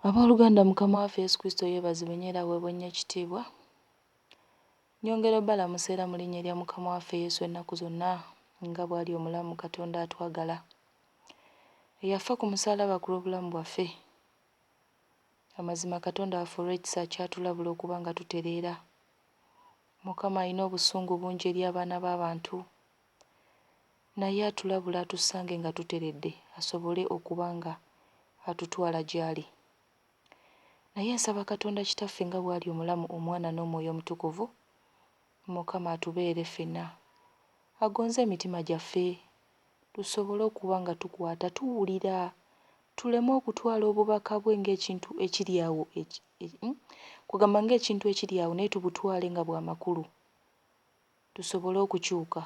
Abooluganda, Mukama waffe Yesu Kristo yeebazibwe nnyo era aweebwe nnyo ekitiibwa. Nnyongera obbalamusa era mu linnya lya Mukama waffe Yesu ennaku zonna nga bw'ali omulamu Katonda atwagala, eyafa ku musaalaba ku lw'obulamu bwaffe. Amazima Katonda waffe olw'ekisa kyatulabula okuba nga tutereera. Mukama alina obusungu bungi eri abaana b'abantu, naye atulabula atussange nga tuteredde asobole okuba nga atutwala gy'ali. Naye nsaba Katonda Kitaffe nga bw'ali omulamu, Omwana n'Omwoyo Omutukuvu, Mukama atubeere ffenna, agonze emitima gyaffe, tusobole okuba nga tukwata tuwulira, tuleme okutwala obubaka bwe ng'ekintu ekiri awo kugamba ng'ekintu ekiri awo naye tubutwale nga bwa makulu. Tusobole okukyuka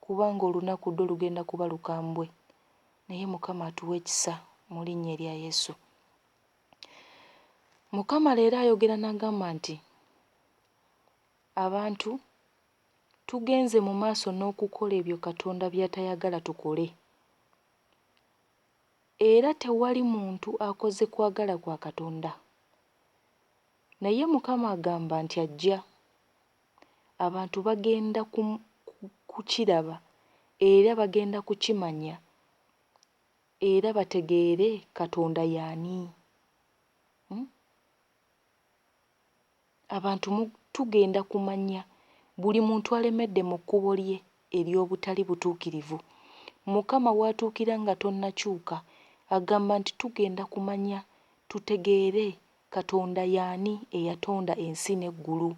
kubanga olunaku ddwo lugenda kuba lukambwe, naye Mukama atuwe ekisa mu linnya erya Yesu. Mukama leero ayogera n'agamba nti abantu tugenze mu maaso n'okukola ebyo Katonda by'atayagala tukole, era tewali muntu akoze kwagala kwa Katonda. Naye Mukama agamba nti ajja, abantu bagenda kukiraba era bagenda kukimanya era bategeere Katonda y'ani. Abantu tugenda kumanya buli muntu alemedde mu kkubo lye ery'obutali butuukirivu. Mukama w'atuukira nga tonnakyuka agamba nti tugenda kumanya tutegeere Katonda y'ani eyatonda ensi n'eggulu.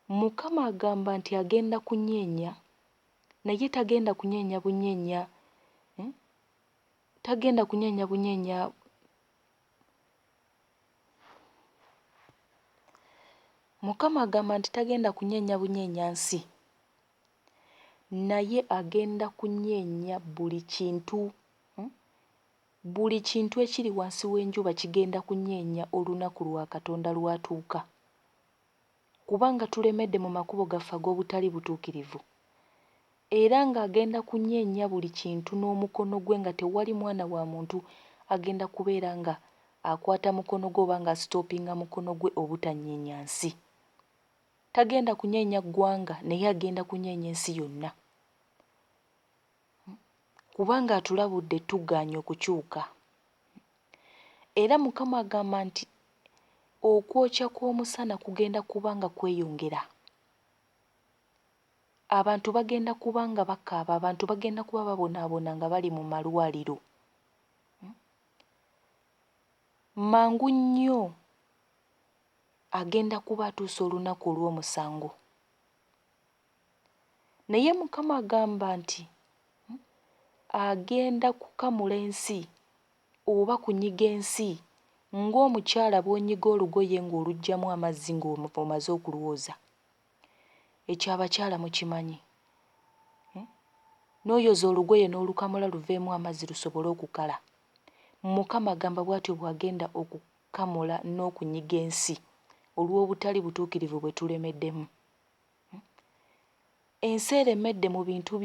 Mukama agamba nti agenda kunyeenya, naye tagenda kunyeenya bunyeenya, tagenda kunyeenya bunyeenya. Mukama agamba nti tagenda kunyeenya bunyeenya nsi, naye agenda kunyeenya buli kintu. Buli kintu ekiri wansi w'enjuba kigenda kunyeenya olunaku lwa Katonda lwatuuka, kubanga tulemedde mu makubo gaffe ag'obutali butuukirivu, era ng'agenda kunyeenya buli kintu n'omukono gwe, nga tewali mwana wa muntu agenda kubeera nga akwata mukono gwe oba ng'asitoopinga mukono gwe obutanyeenya nsi. Tagenda kunyeenya ggwanga, naye agenda kunyeenya ensi yonna, kubanga atulabudde tugaanye okukyuka. Era Mukama agamba nti okwokya kw'omusana kugenda kuba nga kweyongera. Abantu bagenda kuba nga bakaaba, abantu bagenda kuba babonaabona nga bali mu malwaliro. Mangu nnyo agenda kuba atuusa olunaku olw'omusango. Naye Mukama agamba nti agenda kukamula ensi oba kunyiga ensi ng'omukyala bw'onyiga olugoye ng'oluggyamu amazzi ng'omaze okulwoza. Ekyo abakyala mukimanyi. N'oyoza olugoye n'olukamula luveemu amazzi lusobole okukala. Mukama agamba bw'atyo bw'agenda okukamula n'okunyiga ensi olw'obutali butuukirivu bwe tulemeddemu. Ensi eremedde mu bintu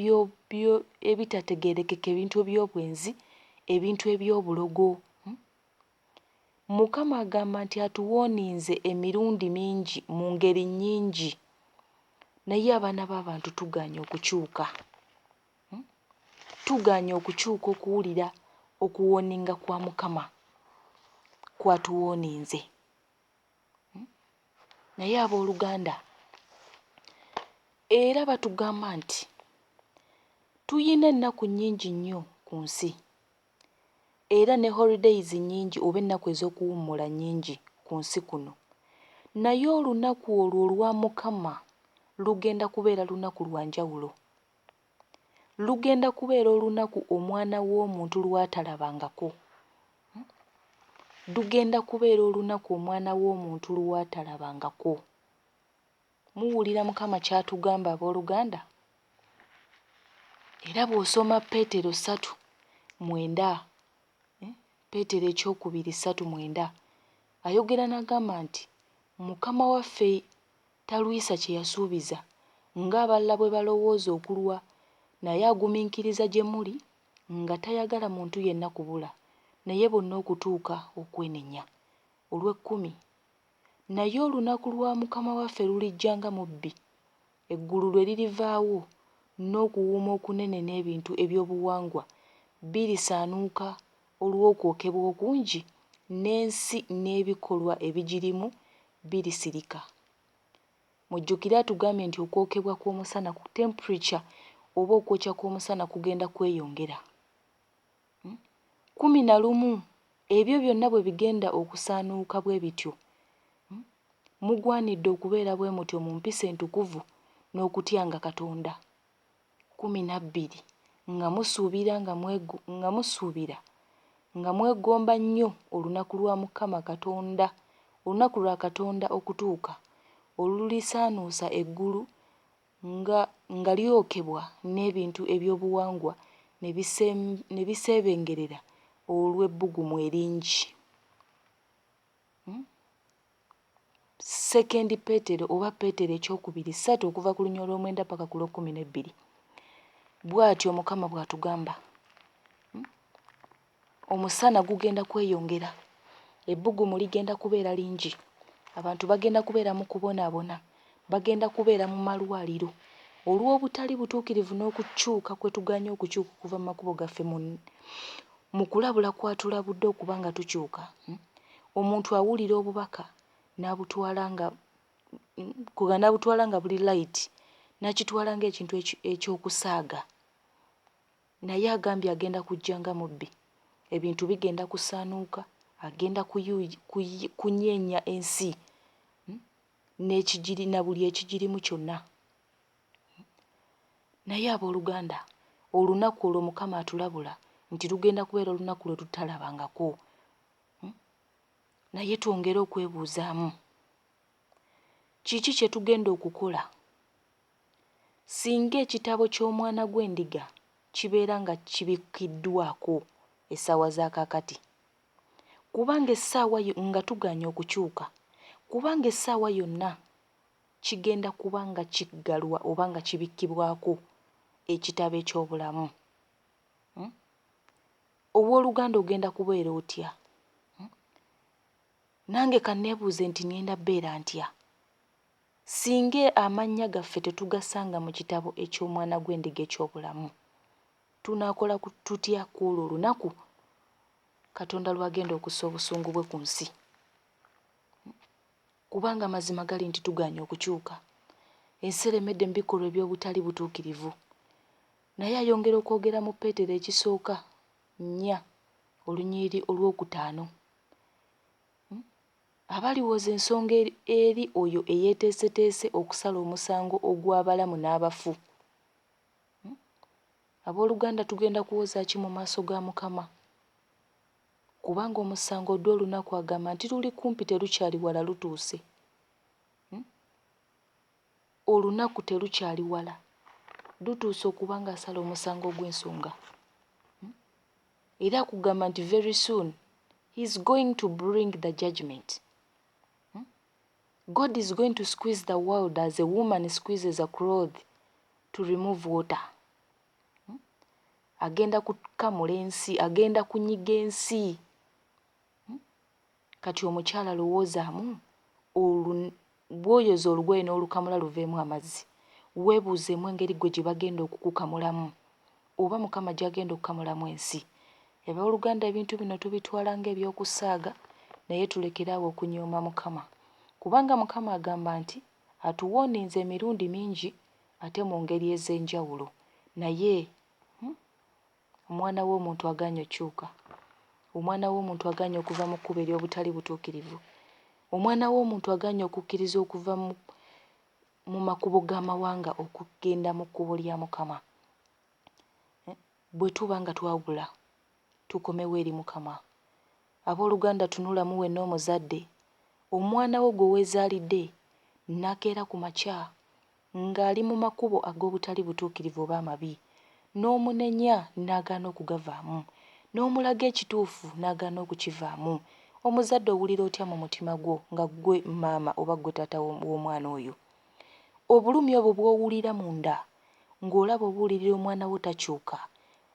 ebitategeerekeka, ebintu eby'obwenzi, ebintu eby'obulogo. Mukama agamba nti atuwooninze emirundi mingi mu ngeri nnyingi, naye abaana b'abantu tugaanye okukyuka. Tugaanye okukyuka okuwulira okuwooninga kwa Mukama kw'atuwooninze. Naye abooluganda, era batugamba nti tuyina ennaku nnyingi nnyo ku nsi, era ne holidays nnyingi oba ennaku ez'okuwummula nnyingi ku nsi kuno. Naye olunaku olwo olwa Mukama lugenda kubeera lunaku lwa njawulo. Lugenda kubeera olunaku Omwana w'Omuntu lw'atalabangako. Lugenda kubeera olunaku Omwana w'Omuntu lw'atalabangako. Muwulira Mukama ky'atugamba abooluganda? Era bw'osoma Peetero 3:9, Peetero ekyokubiri 3:9, ayogera n'agamba nti Mukama waffe talwisa kye yasuubiza, ng'abalala bwe balowooza okulwa, naye agumiikiriza gye muli nga tayagala muntu yenna kubula, naye bonna okutuuka okwenenya. Olw'ekkumi, naye olunaku lwa Mukama waffe lulijja nga mubbi, eggulu lwe lirivaawo n'okuwuuma okunene n'ebintu eby'obuwangwa birisaanuuka olw'okwokebwa okungi, n'ensi n'ebikolwa ebigirimu birisirika. Mujjukire atugambye nti okwokebwa kw'omusana ku temperature oba okwokya kw'omusana kugenda kweyongera. 11, ebyo byonna bwe bigenda okusaanuuka bwe bityo, mugwanidde okubeera bwe mutyo mu mpisa entukuvu n'okutyanga Katonda. 12, nga musuubira nga mwegomba nnyo olunaku lwa Mukama Katonda, olunaku lwa Katonda okutuuka, olulisaanuusa eggulu nga lyokebwa n'ebintu eby'obuwangwa ne biseebengerera olw'ebbugumu eringi. 2 Peetero oba Peetero ekyokubiri 3 okuva ku lunya olw'omwenda paka ku lw'ekkumi-n'ebbiri. Bw'atyo Mukama bw'atugamba. Omusana gugenda kweyongera, ebbugumu ligenda kubeera lingi, abantu bagenda kubeera mu kubonaabona, bagenda kubeera mu malwaliro olw'obutali butuukirivu n'okukyuka kwe tugaanye okukyuka okuva mu makubo gaffe mu kulabula kwatulabudde okuba nga tukyuka. Omuntu awulira obubaka n'abutwala nga buli layiti, n'akitwala ng'ekintu eky'okusaaga. Naye agambye agenda kujja nga mubbi, ebintu bigenda kusaanuuka, agenda kunyeenya ensi n'ekigiri na buli ekigirimu kyonna. Naye abooluganda, olunaku olwo Mukama atulabula nti lugenda kubeera olunaku lwe tutalabangako. Naye twongere okwebuuzaamu, kiki kye tugenda okukola singa ekitabo ky'Omwana gw'Endiga kibeera nga kibikkiddwako essaawa za kaakati? Kubanga essaawa nga tugaanye okukyuka, kubanga essaawa yonna kigenda kuba nga kiggalwa oba nga kibikkibwako ekitabo eky'obulamu. Owooluganda ogenda kubeera otya? Nange kanneebuuze nti ngenda bbeera ntya singa amannya gaffe tetugasanga mu kitabo eky'Omwana gw'Endiga eky'obulamu. Tunaakola tutya ku olwo olunaku Katonda lw'agenda okussa obusungu bwe ku nsi? Kubanga mazima gali nti tugaanye okukyuka, ensi eremedde mu bikolwa eby'obutali butuukirivu. Naye ayongera okwogera mu Peetero ekisooka 4 olunyiiri olw'okutaano. Abaliwooza ensonga eri oyo eyeeteeseteese okusala omusango ogw'abalamu n'abafu. Abooluganda, tugenda kuwoza ki mu maaso ga Mukama? Kubanga omusango dde olunaku agamba nti luli kumpi, terukyali wala, lutuuse. Olunaku terukyali wala, lutuuse okuba nga asala omusango gw'ensonga. Era akugamba nti very soon he is going to bring the judgment. God is going to squeeze the world as a woman squeezes a cloth to remove water. Agenda kukamula ensi, agenda kunyiga ensi. Kati omukyala lowoozaamu bw'oyoza olugoye n'olukamula luveemu amazzi, weebuuzeemu engeri gwe gye bagenda okukukamulamu, oba Mukama gy'agenda okukamulamu ensi. Abooluganda, ebintu bino tubitwala ng'ebyokusaaga, naye tulekere awo okunyooma Mukama. Kubanga Mukama agamba nti atuwooninze emirundi mingi ate mu ngeri ez'enjawulo, naye omwana w'omuntu agaanye okyuka, omwana w'omuntu agaanye okuva mu kkubo ery'obutali butuukirivu, omwana w'omuntu agaanye okukkiriza okuva mu makubo g'amawanga okugenda mu kkubo lya Mukama. Bwe tuba nga twawula, tukomewo eri Mukama. Abooluganda, tunulamu wenna omuzadde, omwana wo gwe weezaalidde n'akeera ku makya ng'ali mu makubo ag'obutali butuukirivu oba amabi, n'omunenya n'agaana okugavaamu, n'omulaga ekituufu n'agaana okukivaamu. Omuzadde owulira otya mu mutima gwo nga ggwe maama oba ggwe taata w'omwana oyo? Obulumi obwo bw'owulira munda ng'olaba obuwulirira omwana wo takyuka,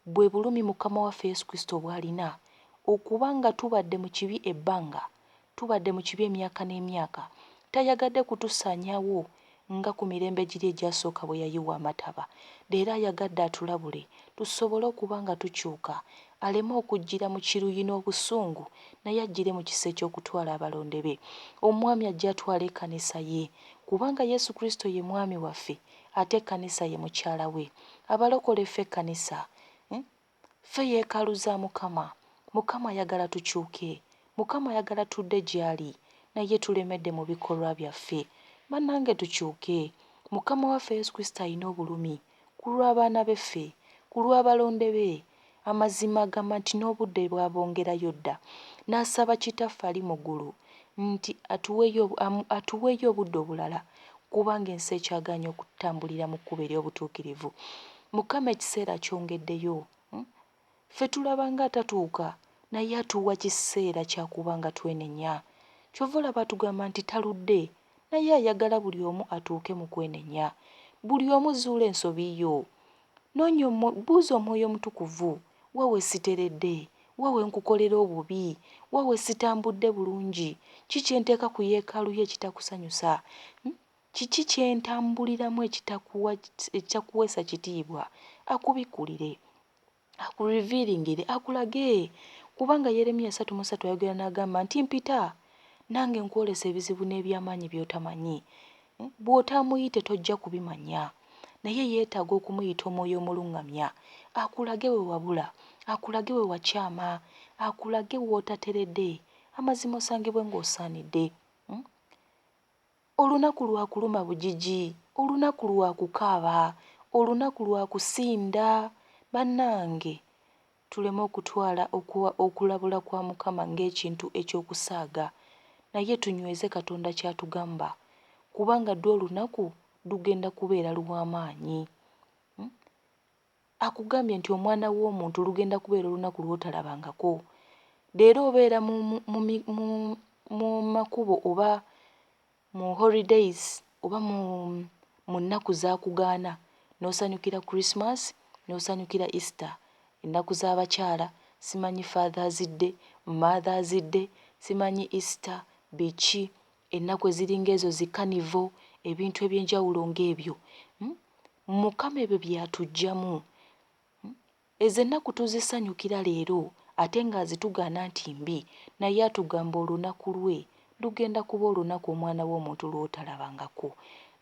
bwe bulumi Mukama waffe Yesu Kristo bw'alina okubanga tubadde mu kibi ebbanga, tubadde mu kibi emyaka n'emyaka, tayagadde kutusaanyaawo nga ku mirembe giri egyasooka bwe yayiwa amataba. Leero ayagadde atulabule tusobole okuba nga tukyuka, aleme okujjira mu kiruyi n'obusungu, naye ajjire mu kisa eky'okutwala abalonde be. Omwami ajja atwala ekkanisa ye, kubanga Yesu Kristo ye mwami waffe, ate ekkanisa ye mukyala we. Abalokole ffe ekkanisa, ffe yeekaalu za Mukama. Mukama ayagala tukyuke, Mukama ayagala tudde gy'ali, naye tulemedde mu bikolwa byaffe. Bannange tukyuke. Mukama waffe Yesu Kristo alina obulumi ku lw'abaana beffe, ku lw'abalonde be. Amazima agamba nti n'obudde bwabongerayo dda, n'asaba Kitaffe ali mu ggulu nti atuweeyo obudde obulala, kubanga ensi ekyagaanye okutambulira mu kkubo ery'obutuukirivu. Mukama ekiseera kyongeddeyo. Ffe tulaba nga atatuuka, naye atuwa kiseera kyakuba nga twenenya. Kyova olaba tugamba nti taludde, naye ayagala buli omu atuuke mu kwenenya. Buli omu zuula ensobi yo, buuza Omwoyo Mutukuvu, waawe siteredde, waawe nkukolera obubi, waawe sitambudde bulungi, kiki enteeka ku yeekaalu ye ekitakusanyusa? Kiki kyentambuliramu ekitakuweesa kitiibwa? Akubikkulire, akuriviiringire, akulage. Kubanga Yeremiya 3:3 ayogera n'agamba nti mpita, nange nkwolesa ebizibu n'ebyamaanyi by'otamanyi. Bw'otamuyite tojja kubimanya, naye yeetaaga okumuyita Omwoyo omuluŋŋamya, akulage we wabula, akulage we wakyama, akulage w'otateredde, amazima osangibwe ng'osaanidde. Olunaku lwa kuluma bugigi, olunaku lwa kukaaba, olunaku lwa kusinda. Bannange, tuleme okutwala okulabula kwa Mukama ng'ekintu eky'okusaaga, naye tunyweze Katonda ky'atugamba, kubanga ddwe olunaku lugenda kubeera lw'amaanyi. Akugambye nti omwana w'omuntu lugenda kubeera olunaku lw'otalabangako. Leero obeera mu makubo oba mu holidays oba mu nnaku z'akugaana, n'osanyukira Christmas, n'osanyukira Easter, ennaku z'abakyala, simanyi Father's Day, Mother's Day, simanyi Easter biki, ennaku eziringa ezo zi carnival, ebintu eby'enjawulo ng'ebyo. Mukama ebyo byatuggyamu. Ezo ennaku tuzisanyukira leero ate ng'azitugaana nti mbi, naye atugamba olunaku lwe lugenda kuba olunaku omwana w'omuntu lw'otalabangako,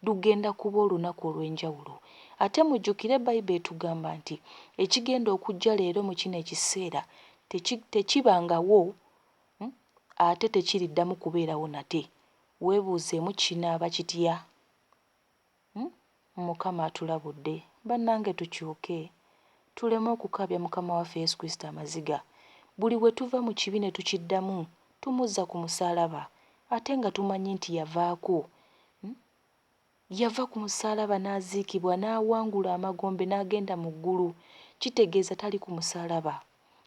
lugenda kuba olunaku olw'enjawulo. Ate mujjukire Bayibuli etugamba nti ekigenda okujja leero mu kino ekiseera tekibangawo, ate tekiriddamu kubeerawo nate. Weebuuzeemu kinaaba kitya? Mukama atulabudde. Bannange tukyuke, tuleme okukabya Mukama waffe Yesu Kristo amaziga. Buli we tuva mu kibi ne tukiddamu, tumuzza ku musaalaba, ate nga tumanyi nti yavaako. Yava ku musaalaba n'aziikibwa, n'awangula amagombe n'agenda mu ggulu. Kitegeeza tali ku musaalaba.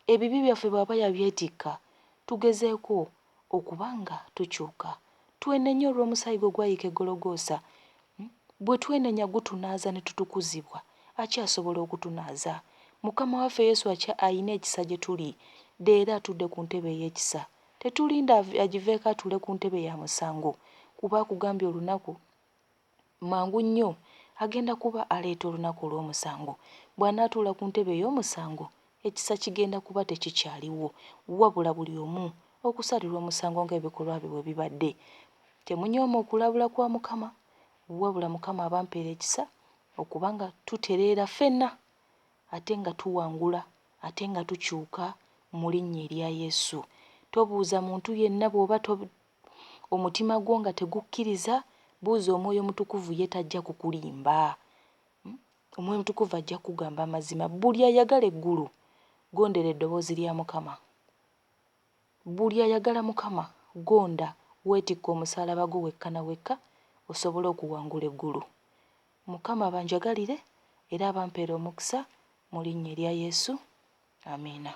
Ebibi byaffe bw'aba yabyetikka, tugezeeko okuba nga tukyuka. Twenenye olw'omusaayi gwe gwayika e Gologoosa. Bwe twenenya gutunaaza ne tutukuzibwa, akyasobola okutunaaza. Mukama waffe Yesu ayina ekisa gye tuli, leero atudde ku ntebe ey'ekisa. Tetulinda agiveeko atule ku ntebe ya musango, kuba akugambye olunaku mangu nnyo agenda kuba aleeta olunaku olw'omusango. Bw'anaatuula ku ntebe ey'omusango, ekisa kigenda kuba tekikyaliwo, wabula buli omu okusalirwa omusango ng'ebikolwa bye bwe bibadde. Temunyooma okulabula kwa Mukama, wabula Mukama abampeera ekisa okuba nga tutereera ffenna, ate nga tuwangula, ate nga tukyuka mu linnya erya Yesu. Tobuuza muntu yenna bw'oba omutima gwo nga tegukkiriza, buuza Omwoyo Mutukuvu, ye tajja kukulimba. Omwoyo Mutukuvu ajja kugamba amazima. Buli ayagala eggulu, gondera eddoboozi lya Mukama. Buli ayagala Mukama, gonda weetikka omusaalaba gwo wekka na wekka, osobole okuwangula eggulu. Mukama abanjagalire era abampeera omukisa mu linnya erya Yesu. Amiina.